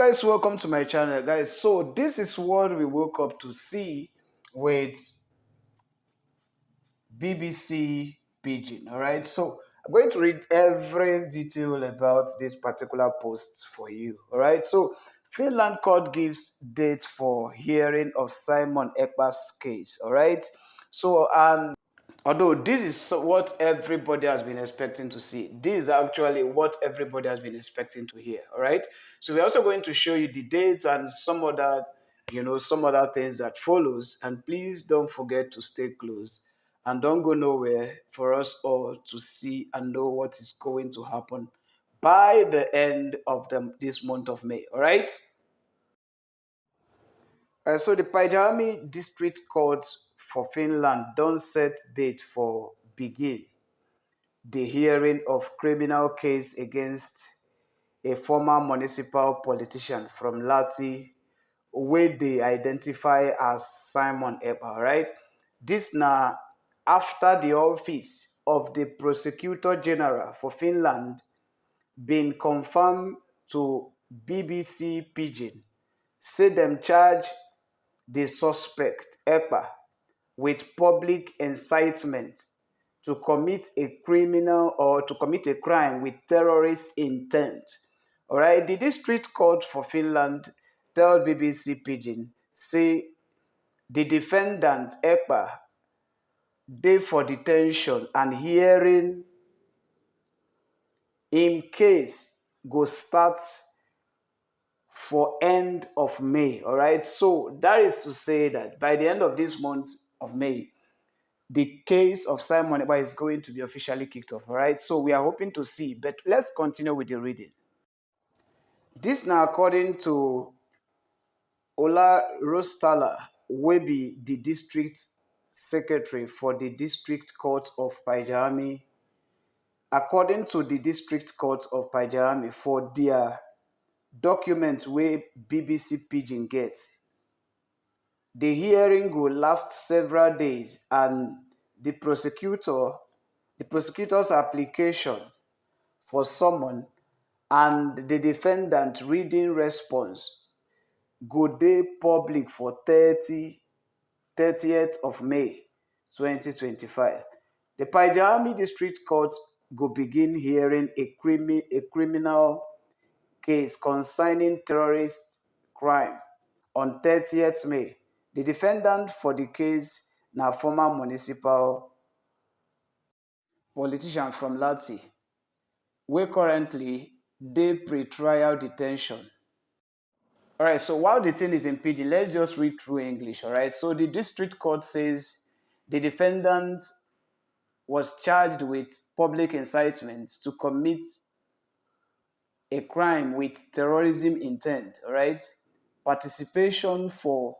guys, welcome to my channel, guys. So this is what we woke up to see with BBC Pidgin. All right, so I'm going to read every detail about this particular post for you. All right, so Finland court gives date for hearing of Simon Ekpa's case. All right, so although this is what everybody has been expecting to see, this is actually what everybody has been expecting to hear. All right, so we're also going to show you the dates and some other things that follows. And please don't forget to stay close and don't go nowhere for us all to see and know what is going to happen by the end of this month of May. All right. So the Paijat-Hame District Court for Finland don't set date for begin the hearing of criminal case against a former municipal politician from Lati, where they identify as Simon Ekpa, right? This now after the office of the Prosecutor General for Finland been confirmed to BBC Pidgin, say them charge the suspect, Ekpa, with public incitement to commit a criminal or to commit a crime with terrorist intent. All right, the district court for Finland tells BBC Pidgin say the defendant Ekpa dey for detention and hearing in case go start for end of May. All right, so that is to say that by the end of this month of May, the case of Simon Ekpa is going to be officially kicked off. All right, so we are hoping to see, but let's continue with the reading. This now according to Ola Rostala, will be the district secretary for the district court of Paijat-Hame. According to the district court of Paijat-Hame, for their documents where BBC Pidgin gets, the hearing will last several days and the prosecutor's application for summon and the defendant reading response go dey public for 30th of May 2025. The Paijat-Hame District Court go begin hearing a criminal case concerning terrorist crime on 30th May. The defendant for the case na former municipal politician from Lati, wey currently dey pre-trial detention. All right, so while the thing is impeding, let's just read through English. All right, so the district court says the defendant was charged with public incitement to commit a crime with terrorism intent. All right, participation for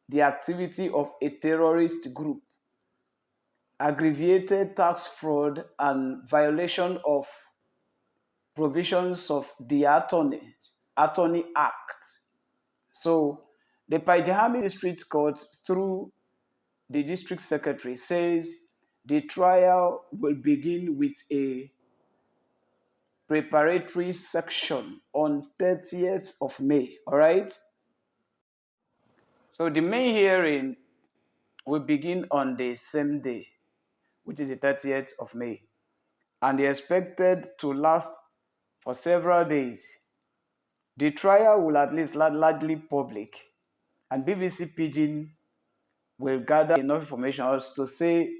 the activity of a terrorist group, aggravated tax fraud, and violation of provisions of the Attorney Act. So the Paijat-Hame District Court, through the district secretary, says the trial will begin with a preparatory section on 30th of May. All right. So the main hearing will begin on the same day, which is the 30th of May, and they expected to last for several days. The trial will at least largely public, and BBC Pidgin will gather enough information also to say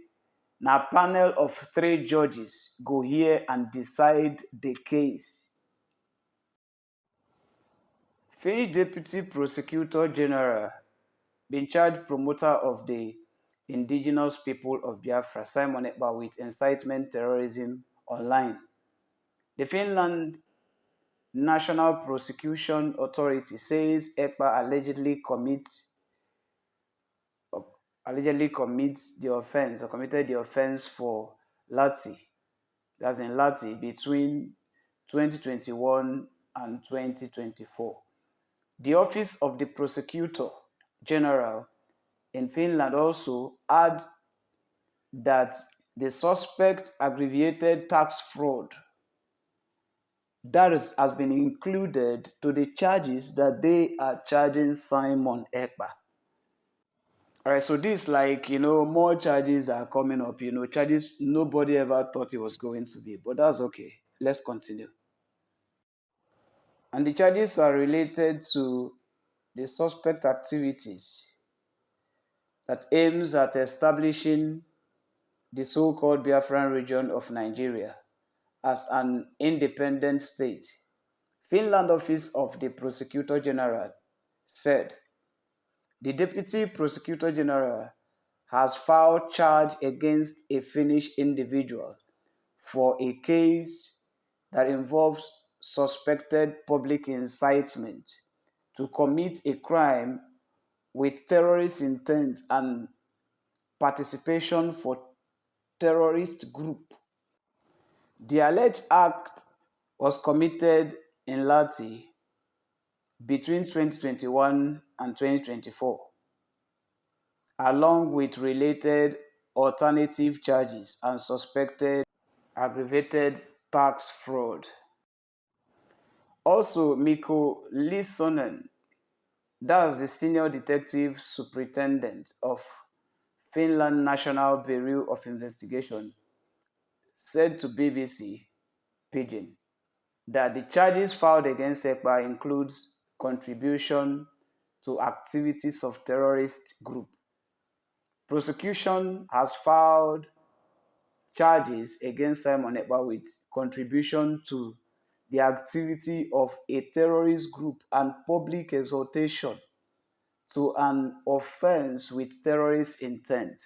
na panel of 3 judges go hear and decide the case. Finnish Deputy Prosecutor General been charged promoter of the indigenous people of Biafra, Simon Ekpa, with incitement terrorism online. The Finland National Prosecution Authority says Ekpa allegedly commits the offense or committed the offense for Lati, that's in Lati, between 2021 and 2024. The Office of the Prosecutor General in Finland also add that the suspect aggravated tax fraud has been included to the charges that they are charging Simon Ekpa. All right, so this, like, more charges are coming up, charges nobody ever thought it was going to be, but that's okay. Let's continue. And the charges are related to the suspect activities that aims at establishing the so-called Biafran region of Nigeria as an independent state. Finland Office of the Prosecutor General said the Deputy Prosecutor General has filed charge against a Finnish individual for a case that involves suspected public incitement to commit a crime with terrorist intent and participation for terrorist group. The alleged act was committed in Lahti between 2021 and 2024, along with related alternative charges and suspected aggravated tax fraud. Also, Mikko Lissonen, that's the senior detective superintendent of Finland National Bureau of Investigation, said to BBC Pidgin that the charges filed against Ekpa includes contribution to activities of terrorist group. Prosecution has filed charges against Simon Ekpa with contribution to the activity of a terrorist group and public exhortation to an offense with terrorist intent.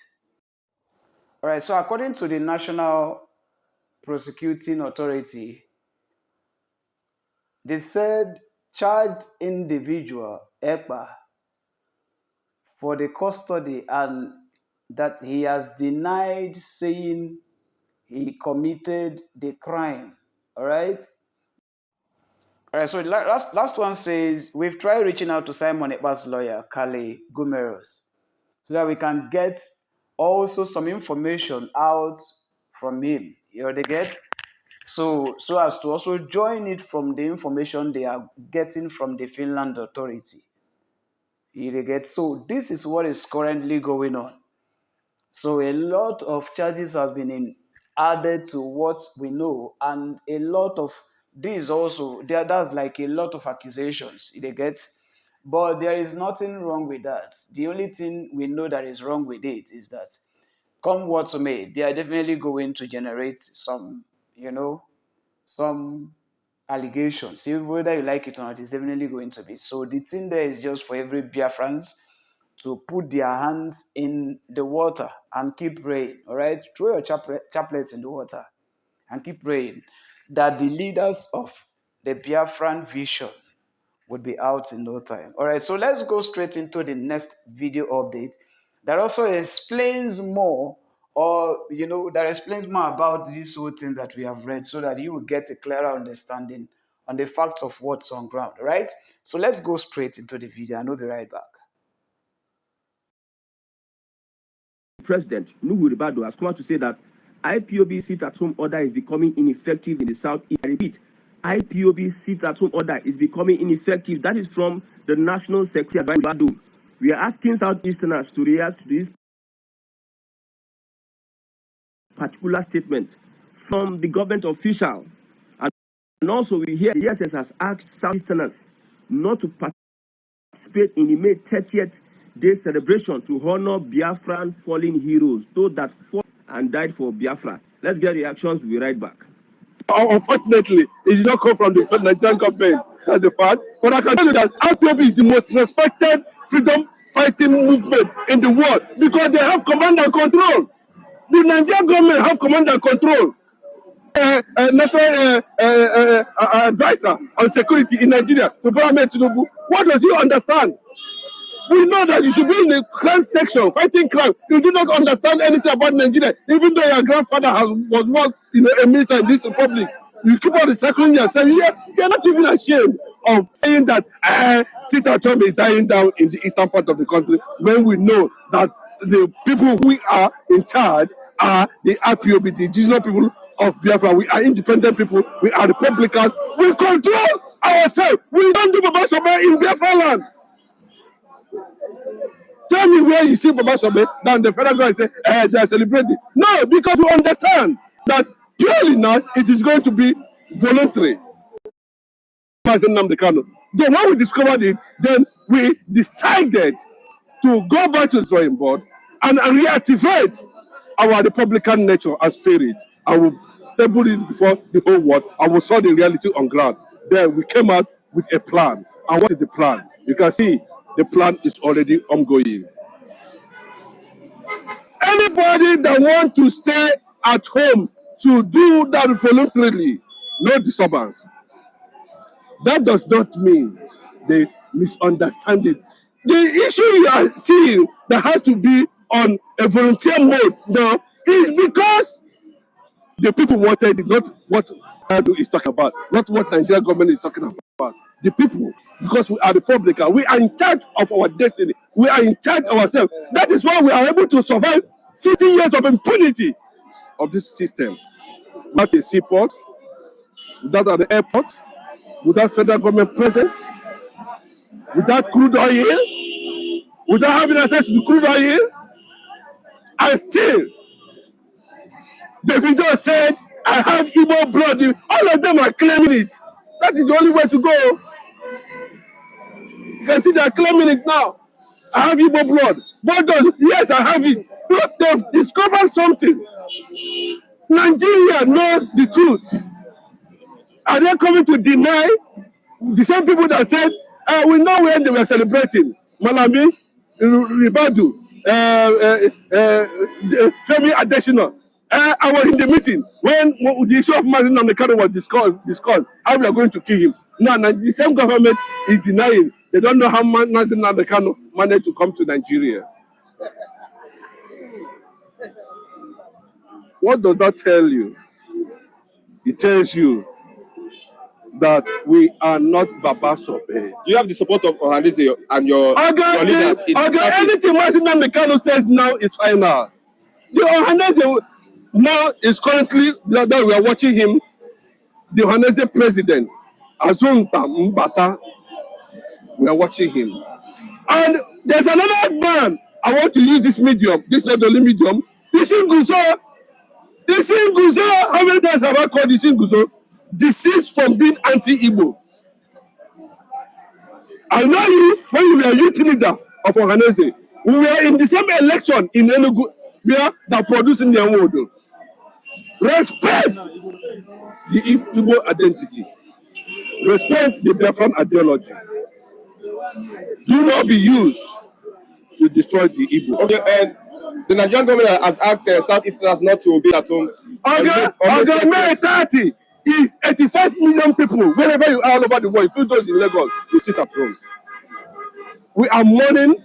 All right, so according to the National Prosecuting Authority, they said charged individual Ekpa for the custody and that he has denied saying he committed the crime. All right. All right. So last one says we've tried reaching out to Simon Ekpa's lawyer, Kale Gumeros, so that we can get also some information out from him. They get so as to also join it from the information they are getting from the Finland authority. You get so this is what is currently going on. So a lot of charges has been added to what we know, and a lot of this also that's like a lot of accusations they get, but there is nothing wrong with that. The only thing we know that is wrong with it is that come what may, they are definitely going to generate some, some allegations. Whether you like it or not, it's definitely going to be. So the thing there is just for every Biafrans to put their hands in the water and keep praying, all right? Throw your chaplets in the water and keep praying that the leaders of the Biafran vision would be out in no time. All right, so let's go straight into the next video update that also explains more, or that explains more about this whole thing that we have read, so that you will get a clearer understanding on the facts of what's on ground. All right, so let's go straight into the video and we'll be right back. President Nuhu Ribadu has come out to say that IPOB sit-at-home order is becoming ineffective in the southeast. I repeat, IPOB sit-at-home order is becoming ineffective. That is from the National Secretary Ribadu. We are asking Southeasterners to react to this particular statement from the government official. And also we hear the SS has asked Southeasterners not to participate in the May 30th day celebration to honor Biafran fallen heroes, those that fought and died for Biafra. Let's get reactions. We'll be right back. Unfortunately, it did not come from the Nigerian government. That's the fact. But I can tell you that IPOB is the most respected freedom fighting movement in the world because they have command and control. The Nigerian government have command and control. National advisor on security in Nigeria, Tinubu. What does he understand? We know that you should be in the crime section, fighting crime. You do not understand anything about Nigeria, even though your grandfather was once, a minister in this republic. You keep on recycling yourself. You're not even ashamed of saying that sit-at-home is dying down in the eastern part of the country, when we know that the people who are in charge are the IPOB, the indigenous people of Biafra. We are independent people. We are Republicans. We control ourselves. We don't do Baba Sobe in Biafra land. Tell me where you see Baba Sobe, then the federal government say, they are celebrating. No, because we understand that purely now it is going to be voluntary. Then when we discovered it, then we decided to go back to the drawing board and reactivate our Republican nature and spirit. And we tabled it before the whole world and we saw the reality on ground. Then we came out with a plan. And what is the plan? You can see the plan is already ongoing. Anybody that wants to stay at home should do that voluntarily. No disturbance. That does not mean they misunderstand it. The issue you are seeing that has to be on a volunteer mode now is because the people wanted it, not what Adu is talking about, not what Nigerian government is talking about. The people, because we are Republican, we are in charge of our destiny. We are in charge of ourselves. That is why we are able to survive 60 years of impunity of this system. Without a seaport, without an airport, without federal government presence, without crude oil, without having access to crude oil, and still, Davido said, I have Igbo blood. All of them are claiming it. That is the only way to go. You can see they are claiming it now. I have Igbo blood. What does? Yes, I have it. Look, they've discovered something. Nigeria knows the truth. Are they coming to deny the same people that said, we know when they were celebrating? Malami, Ribadu, Femi Adesina. I was in the meeting when the issue of Mazin Namdekano was discussed, how we are going to kill him. Now, the same government is denying. They don't know how Mazin Namdekano managed to come to Nigeria. What does that tell you? It tells you that we are not Baba Sobe. Do you have the support of Ohanese and your leaders? Anything Mazin Namdekano says now is final. The Ohanese now is currently, that we are watching him, the Ohanese president, Azunta Mbata, we are watching him. And there's another man, I want to use this medium, this not the only medium, Isin Guzo. Isin Guzo, how many times have I called Isin Guzo? Deceased from being anti-Igbo. I know you, when you were youth leader of Ohanese, we were in the same election in Enugu, where they produced in the world. Respect the Igbo identity. Respect the Biafran ideology. Do not be used to destroy the Igbo. Okay, and the Nigerian government has asked Southeasterners not to be at home. Okay, May 30 is 85 million people. Wherever you are all over the world, including those in Lagos, you sit at home. We are mourning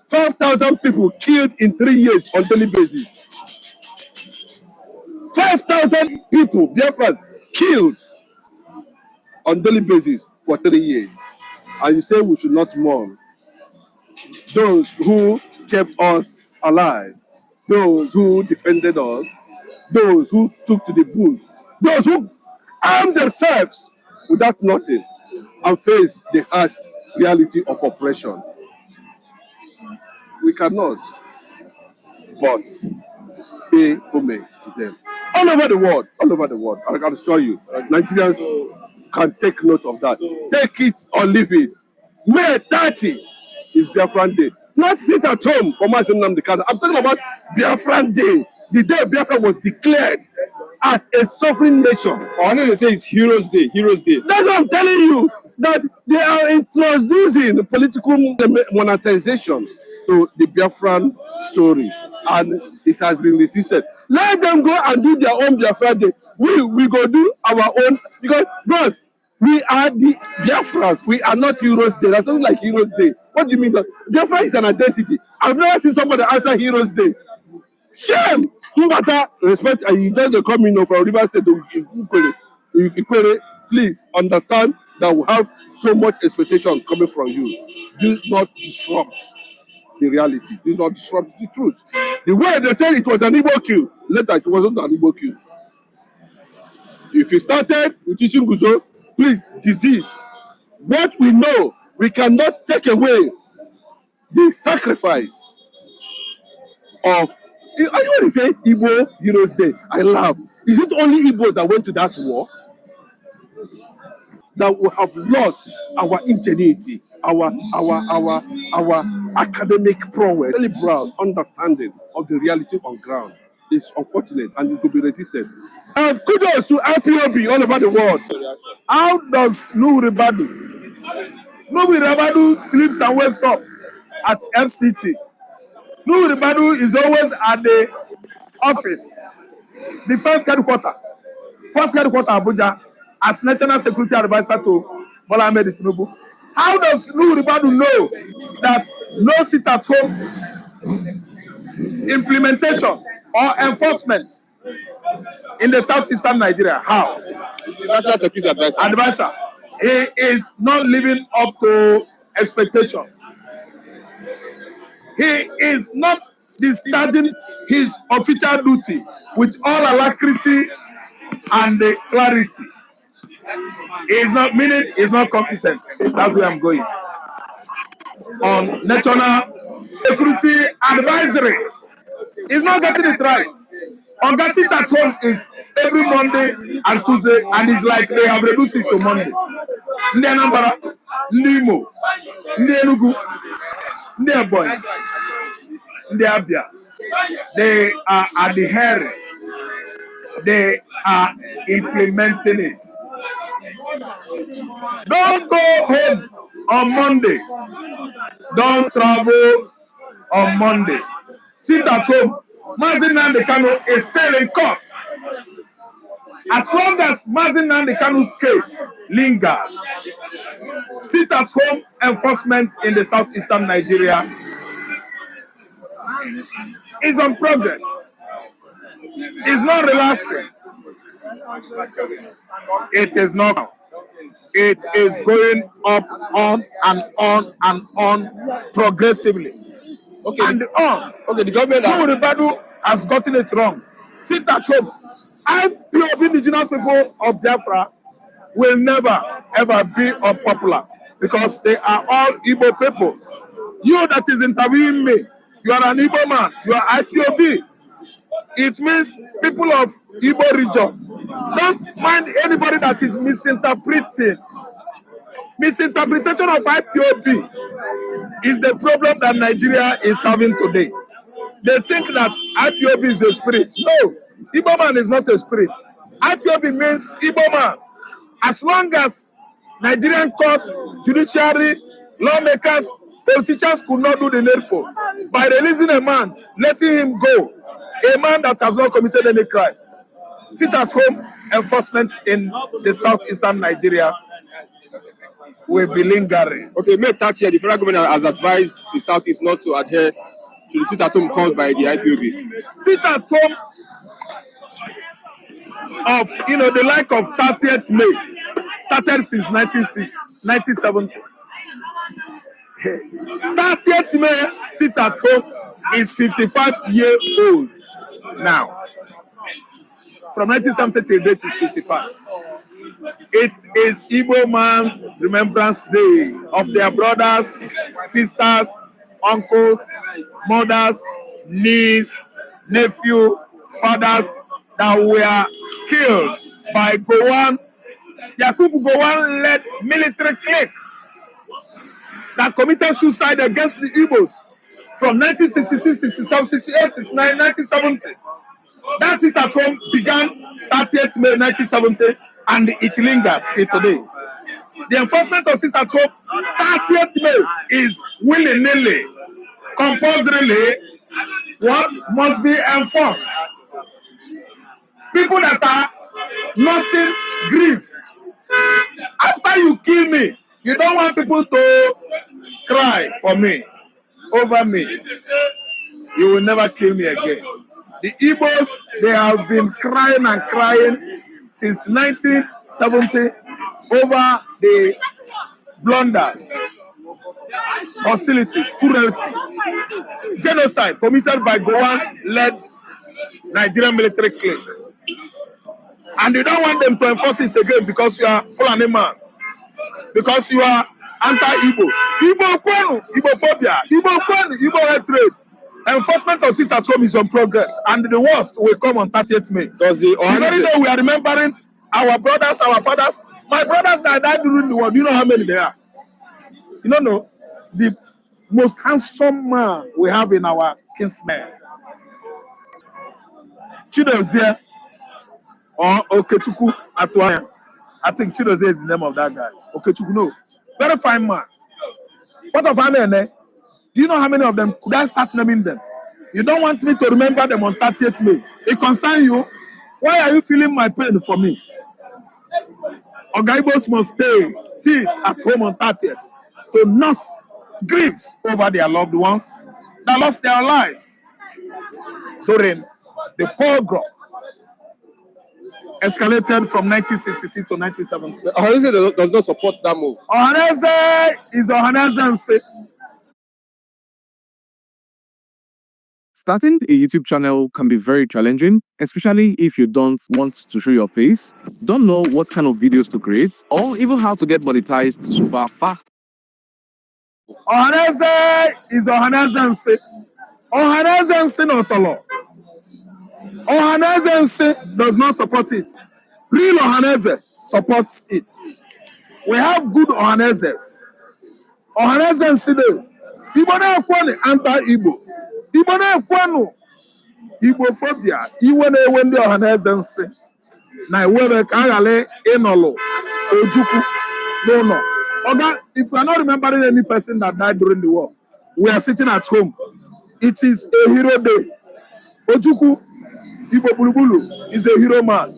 5,000 people killed in 3 years on daily basis. 5,000 people, Biafrans, killed on daily basis for 3 years. And you say we should not mourn those who kept us alive, those who defended us, those who took to the bush, those who armed themselves without nothing and faced the harsh reality of oppression. We cannot but pay homage to them. All over the world, I can assure you, Nigerians can take note of that. Take it or leave it. May 30 is Biafran Day. Not sit at home for Mazin Namdekano. I'm talking about Biafran Day. The day Biafra was declared as a sovereign nation. I know they say it's Heroes Day. Heroes Day. That's what I'm telling you. That they are introducing political monetization to the Biafran story, and it has been resisted. Let them go and do their own Biafran Day. We go do our own, because bros, we are the Biafrans. We are not Heroes Day. That's not like Heroes Day. What do you mean? Biafra is an identity. I've never seen somebody answer Heroes Day. Shame! Mbata, respect, and you just come in from River State to Ikwere. Please understand that we have so much expectation coming from you. Do not disrupt the reality. Do not disrupt the truth. The way they said it was an Igbo kill, later it wasn't an Igbo kill. If you started with Ishinguzo, please, disease. What we know, we cannot take away the sacrifice of, I want to say Igbo Heroes Day. I laugh. Is it only Igbo that went to that war? That we have lost our ingenuity, our academic prowess, really broad understanding of the reality on ground. It's unfortunate and it could be resisted. And kudos to IPOB all over the world. How does Nuhu Ribadu? Nuhu Ribadu sleeps and wakes up at FCT. Nuhu Ribadu is always at the office, the first headquarter Abuja, as National Security Advisor to Bola Ahmed Tinubu. How does Nuhu Ribadu know that no sit-at-home implementation or enforcement in the southeastern Nigeria? How? National Security Advisor. He is not living up to expectation. He is not discharging his official duty with all alacrity and clarity. He is not, meaning he is not competent. That's where I'm going. On National Security Advisory, he's not getting it right. Oga sit at home is every Monday and Tuesday, and it's like they have reduced it to Monday. Ndị Anambra, ndị Imo, ndị Enugu, ndị Ebonyi, ndị Abia, they are adhering. They are implementing it. Don't go home on Monday. Don't travel on Monday. Sit at home. Mazi Nnamdi Kanu is still in court. As long as Mazi Nnamdi Kanu's case lingers, sit at home enforcement in the southeastern Nigeria is on progress. It's not relaxing. It is not. It is going up, on and on and on progressively. Okay. And on. Okay, the government Nuhu has gotten it wrong. Sit at home. IPOB indigenous people of Biafra will never ever be unpopular because they are all Igbo people. You that is interviewing me, you are an Igbo man, you are IPOB. It means people of Igbo region. Don't mind anybody that is misinterpreting. Misinterpretation of IPOB is the problem that Nigeria is having today. They think that IPOB is a spirit. No, Igbo man is not a spirit. IPOB means Igbo man. As long as Nigerian court, judiciary, lawmakers, politicians could not do the needful by releasing a man, letting him go, a man that has not committed any crime. Sit at home enforcement in the southeastern Nigeria will be lingering. Okay, May 30th, the federal government has advised the southeast not to adhere to the sit-at-home called by the IPOB. Sit-at-home of, the like of 30th May started since 1970. 30th May sit-at-home is 55 years old now. From 1970 till date is 55. It is Igbo man's Remembrance Day of their brothers, sisters, uncles, mothers, nieces, nephews, fathers that were killed by Gowon, Yakubu Gowon led military clique that committed suicide against the Igbos from 1966, 67, 68, 69, 1970. That sit at home began 30th May 1970 and it lingers till today. The enforcement of sit at home 30th May is willy-nilly, compulsorily, what must be enforced. People that are nursing grief. After you kill me, you don't want people to cry for me, over me. You will never kill me again. The Igbos, they have been crying and crying since 1970 over the blunders, hostilities, cruelty, genocide committed by Gowon-led Nigerian military clique. And you don't want them to enforce it again because you are Fulani man. Because you are anti-Igbo. Igbo kwenu, Igbophobia, Igbo kwenu, Igbo hatred. Enforcement of sit at home is on progress, and the worst will come on 30th May. The very day we are remembering our brothers, our fathers. My brothers that died during the war, do you know how many they are? You don't know? The most handsome man we have in our kinsmen. Chidozie or Okechukwu Atuanya. I think Chidozie is the name of that guy. Okechukwu, no. Very fine man. What of Ane? Do you know how many of them? Could I start naming them? You don't want me to remember them on 30th May. It concerns you. Why are you feeling my pain for me? Ogaibos must sit at home on 30th to nurse griefs over their loved ones that lost their lives during the pogrom escalated from 1966 to 1970. Ohaneze does not support that move. Ohaneze is Ohaneze. Starting a YouTube channel can be very challenging, especially if you don't want to show your face, don't know what kind of videos to create, or even how to get monetized super fast. Ohaneze is Ohaneze. Ohaneze not a law. Ohaneze does not support it. Real Ohaneze supports it. We have good Ohanezes. Ohaneze Igbo na-ekwenu anti-Igbo. Igbo na-ekwenu Igbophobia. Iwe na-ewe ndị Ohaneze nsị. Na ewebe ka a ghara ịnọlụ Ojukwu n'ụlọ. Oga, if you are not remembering any person that died during the war, we are sitting at home. It is a hero day. Ojukwu Igbo Bulubulu is a hero man.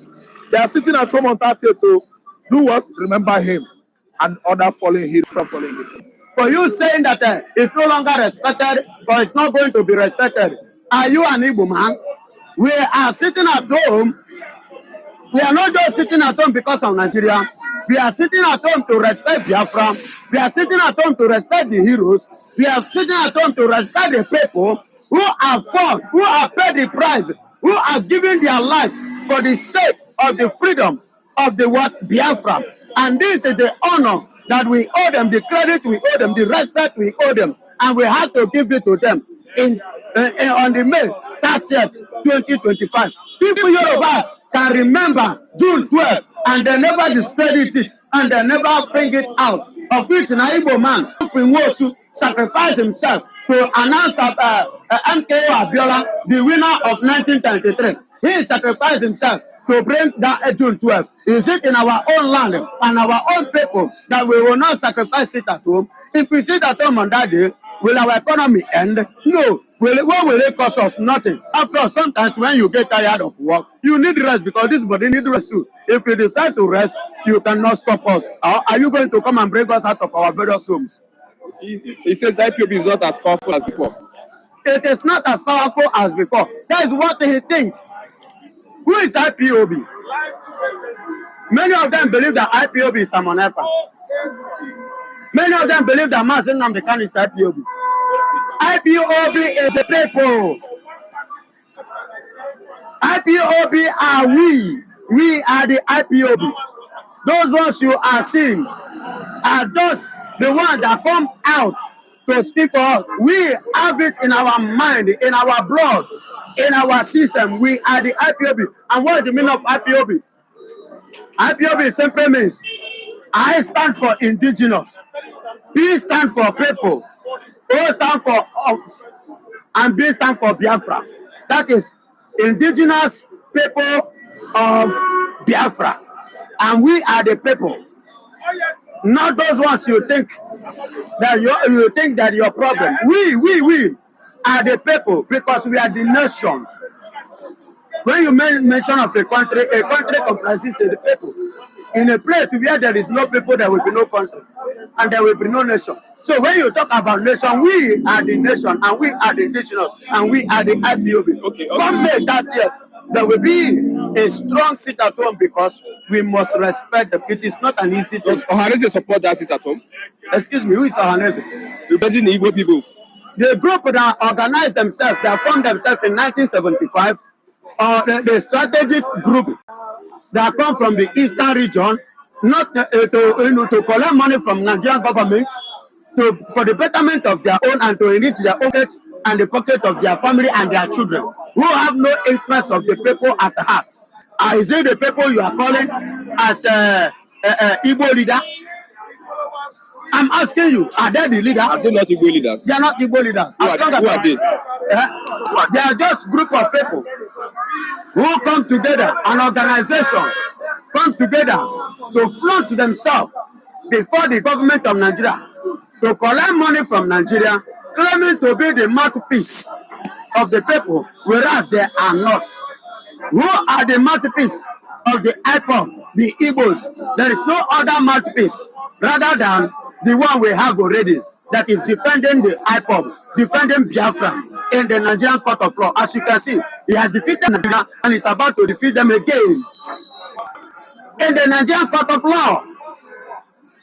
They are sitting at home on 30th to do what? Remember him and other fallen heroes from fallen heroes. For you saying that it's no longer respected or it's not going to be respected, are you an Igbo man? We are sitting at home. We are not just sitting at home because of Nigeria. We are sitting at home to respect Biafra. We are sitting at home to respect the heroes. We are sitting at home to respect the people who have fought, who have paid the price, who have given their life for the sake of the freedom of the word Biafra. And this is the honor that we owe them, the credit we owe them, the respect we owe them, and we have to give it to them on the May 30th, 2025. People Yorubas can remember June 12th, and they never discredit it, and they never bring it out. Of which an Igbo man, Nwosu, sacrificed himself to announce MKO Abiola, the winner of 1993. He sacrificed himself to bring that June 12th. Is it in our own land and our own people that we will not sacrifice it at home? If we sit at home on that day, will our economy end? No. What will it cost us? Nothing. After all, sometimes when you get tired of work, you need rest because this body needs rest too. If you decide to rest, you cannot stop us. Are you going to come and bring us out of our various homes? He says IPOB is not as powerful as before. It is not as powerful as before. That is what he thinks. Who is IPOB? Many of them believe that IPOB is Simon Ekpa. Many of them believe that Mazen Namdekan is IPOB. IPOB is the people. IPOB are we. We are the IPOB. Those ones you are seeing are those the ones that come out to speak for us. We have it in our mind, in our blood, in our system. We are the IPOB. And what is the meaning of IPOB? IPOB simply means I stand for indigenous. P stand for people. O stand for and B stand for Biafra. That is indigenous people of Biafra. And we are the people. Not those ones you think that your problem. We are the people because we are the nation. When you mention of a country comprises the people. In a place where there is no people, there will be no country. And there will be no nation. So when you talk about nation, we are the nation, and we are the indigenous, and we are the IPOB. Okay. Come May 30th, there will be a strong sit at home because we must respect them. It is not an easy thing. Does Ohaneze support that sit at home? Excuse me, who is Ohaneze? Representing the Igbo people. The group that organized themselves, that formed themselves in 1975, the strategic group that come from the eastern region, not to collect money from Nigerian government for the betterment of their own and to enrich their pocket and the pocket of their family and their children, who have no interest of the people at heart. Is it the people you are calling as Igbo leader? I'm asking you, are they the leaders? Are they not Igbo leaders? They are not Igbo leaders. Who are they? They are just group of people who come together, an organization come together to flaunt themselves before the government of Nigeria to collect money from Nigeria, claiming to be the mouthpiece of the people, whereas they are not. Who are the mouthpiece of the IPOB, the Igbos? There is no other mouthpiece rather than the one we have already that is defending the IPOB, defending Biafra in the Nigerian court of law. As you can see, he has defeated Nigeria and is about to defeat them again in the Nigerian court of law.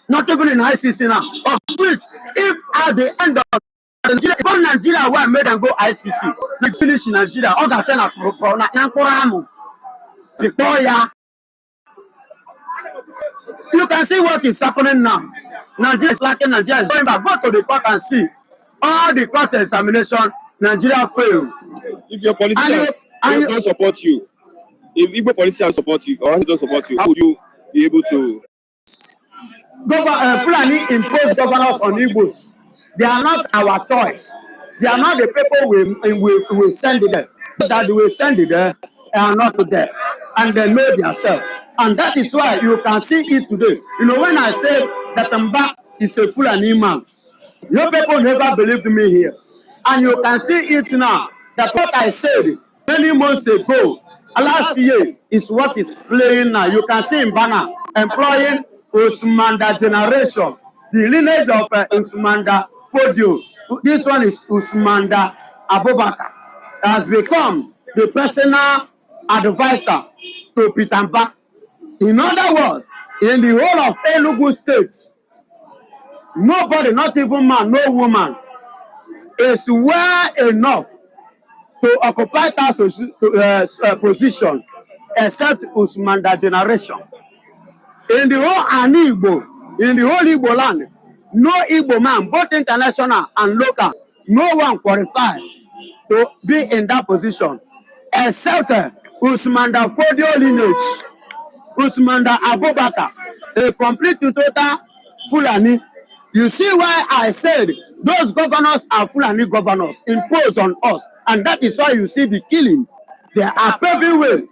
Not even in ICC now. Of which, if at the end of Nigeria, even Nigeria why made them go ICC, not finish in Nigeria, all that China before ya. You can see what is happening now. Nigeria is lacking, Nigeria is going back. Go to the court and see all the cross examination. Nigeria failed. If your politicians don't support you, if Igbo politicians support you or don't support you, how would you be able to? Fulani impose governors on Igbos. They are not our choice. They are not the people we send there. That we send there are not there. And they know themselves. And that is why you can see it today. You know, when I say that Mba is a Fulani man, you people never believed me here. And you can see it now. That what I said many months ago, last year, is what is playing now. You can see in Bana employing Usmanda generation, the lineage of Usmanda Fodio. This one is Usmanda Abubakar, has become the personal advisor to Pitamba. In other words, in the whole of Enugu State, nobody, not even man, no woman, is well enough to occupy that position except Usmanda generation. In the whole Anigbo, in the whole Igbo land, no Igbo man, both international and local, no one qualified to be in that position except Usmanda Fodio lineage, Usmanda Abubakar, a complete total Fulani. You see why I said those governors are Fulani governors imposed on us, and that is why you see the killing. They are paving way,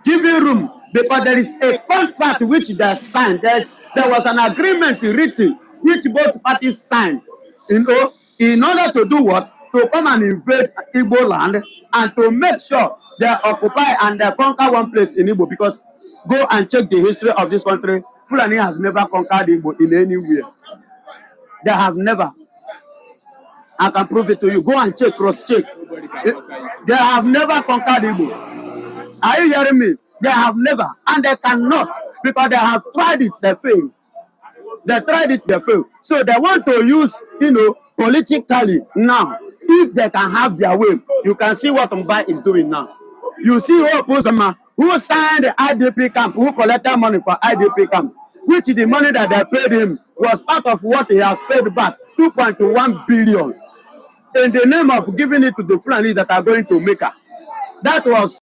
giving room, because there is a contract which they signed. There was an agreement written which both parties signed, you know, in order to do what? To come and invade Igbo land and to make sure they occupy and they conquer one place in Igbo. Because go and check the history of this country. Fulani has never conquered Igbo in anywhere. They have never. I can prove it to you. Go and check, cross-check. They have never conquered Igbo. Are you hearing me? They have never. And they cannot. Because they have tried it, they failed. They tried it, they failed. So they want to use, you know, politically now. If they can have their way, you can see what Mbai is doing now. You see who signed the IDP camp, who collected money for IDP camp, which the money that they paid him was part of what he has paid back, 2.1 billion, in the name of giving it to the Fulani that are going to make her. That was.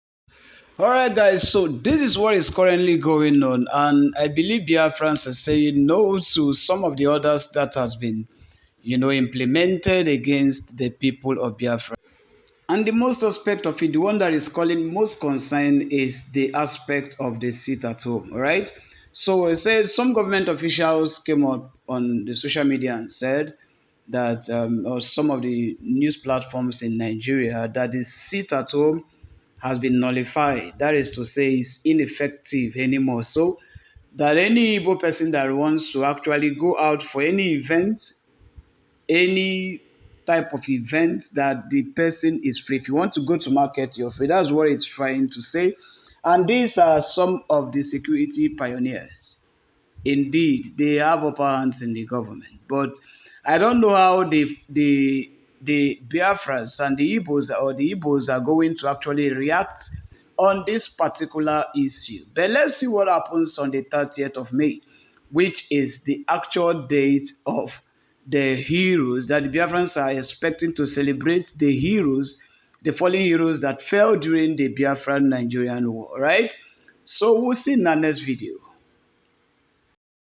Alright guys, so this is what is currently going on, and I believe Biafrans are saying no to some of the orders that has been, implemented against the people of Biafra. And the most aspect of it, the one that is calling most concern, is the aspect of the sit at home, right? So it says some government officials came up on the social media and said that, or some of the news platforms in Nigeria, that the sit at home has been nullified. That is to say, it's ineffective anymore. So that any Igbo person that wants to actually go out for any event, any type of event, that the person is free. If you want to go to market, you're free. That's what it's trying to say. And these are some of the security pioneers. Indeed, they have upper hands in the government. But I don't know how the Biafrans and the Igbos are going to actually react on this particular issue. But let's see what happens on the 30th of May, which is the actual date of the heroes that the Biafrans are expecting to celebrate, the heroes, the fallen heroes that fell during the Biafran Nigerian War, right? So we'll see in our next video.